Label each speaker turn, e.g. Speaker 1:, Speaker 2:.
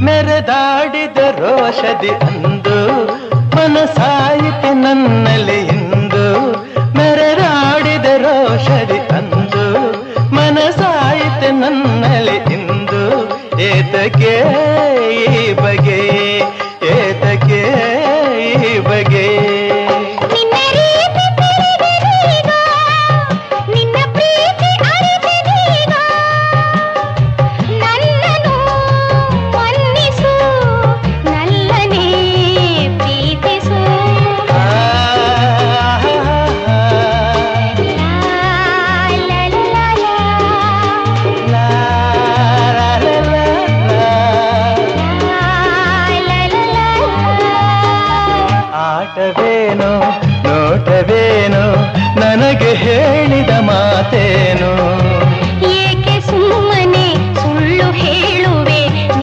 Speaker 1: ಮೆರೆದಾಡಿದ ರೋಷದಿ ಅಂದು ಮನಸಾಯಿತು ನನ್ನಲ್ಲಿ ಇಂದು ಮೆರೆದಾಡಿದ ರೋಷದಿ ಅಂದು ಮನಸಾಯಿತು ನನ್ನಲ್ಲಿ ಇಂದು ಏತಕ್ಕೆ ಈ ಬಗೆ ಏತಕ್ಕೆ ಈ ಬಗೆ ಆಟವೇನೋ ನೋಟವೇನೋ